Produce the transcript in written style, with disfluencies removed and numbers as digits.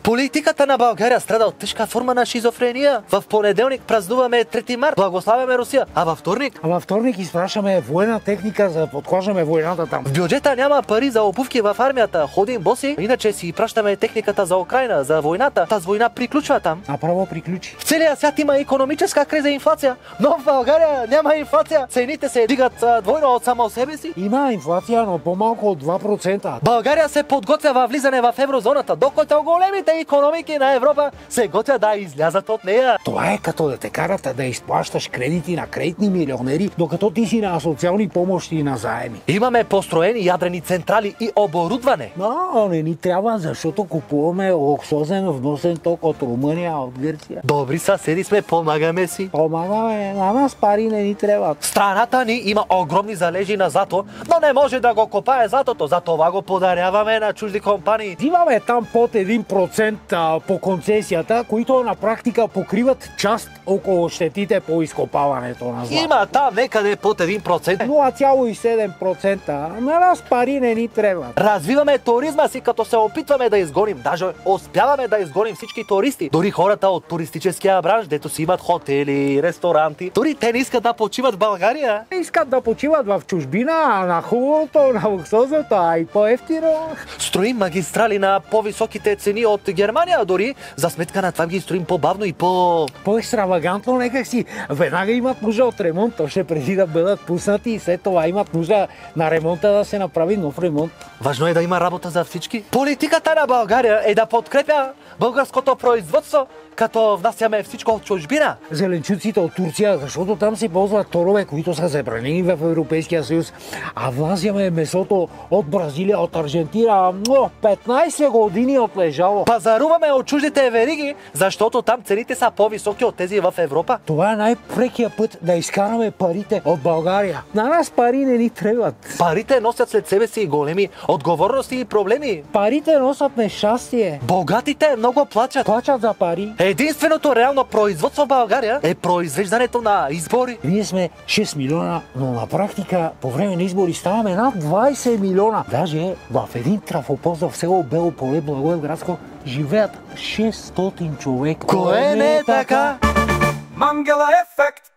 Политиката на България страда от тежка форма на шизофрения. В понеделник празнуваме 3 март, благославяме Русия, а във вторник? Във вторник изпращаме военна техника, за да подклаждаме войната там. В бюджета няма пари за обувки в армията, ходим боси, иначе си пращаме техниката за Украина, за войната. Тази война приключва там. Направо приключи. В целия свят има икономическа криза и инфлация, но в България няма инфлация. Цените се дигат двойно от само себе си. Има инфлация, но по-малко от 2%. България се подготвя във влизане в еврозоната, докато големите икономики на Европа се готвят да излязат от нея. Това е като да те карат да изплащаш кредити на кредитни милионери, докато ти си на социални помощи и на заеми. Имаме построени ядрени централи и оборудване. Но не ни трябва, защото купуваме луксозен вносен ток от Румъния, от Гърция. Добри съседи сме, помагаме си. Помагаме, на нас пари не ни трябва. Страната ни има огромни залежи на злато, но не може да го копае златото, затова го подаряваме на чужди компании. Имаме там под 1% по концесията, които на практика покриват част около щетите по изкопаването на злато. Има там некъде под 1%. 0,7%. На нас пари не ни трябва. Развиваме туризма си, като се опитваме да изгоним. Даже успяваме да изгоним всички туристи. Дори хората от туристическия бранш, дето си имат хотели, ресторанти. Дори те не искат да почиват в България. Искат да почиват в чужбина, на хубавото, на луксозното, а и по-евтино. Строим магистрали на по-високите цени от Германия, дори за сметка на това ги строим по-бавно и по-екстравагантно някак си. Веднага имат нужда от ремонт, още преди да бъдат пуснати и след това имат нужда на ремонта да се направи нов ремонт. Важно е да има работа за всички. Политиката на България е да подкрепя българското производство, като внасяме всичко от чужбина. Зеленчуците от Турция, защото там се ползват торове, които са забранени в Европейския съюз. А внасяме месото от Бразилия, от Аржентина. 15 години отлежало. Пазаруваме от чуждите вериги, защото там цените са по-високи от тези в Европа. Това е най-прекия път да изкараме парите от България. На нас пари не ни трябват. Парите носят след себе си големи отговорности и проблеми. Парите носят нещастие. Богатите много плачат. Плачат за пари. Единственото реално производство в България е произвеждането на избори. Ние сме 6 милиона, но на практика по време на избори ставаме над 20 милиона. Даже в един трафопост в село Бело поле, Благоевградско, живеят 600 човека. Кое не е така? Мангала ефект!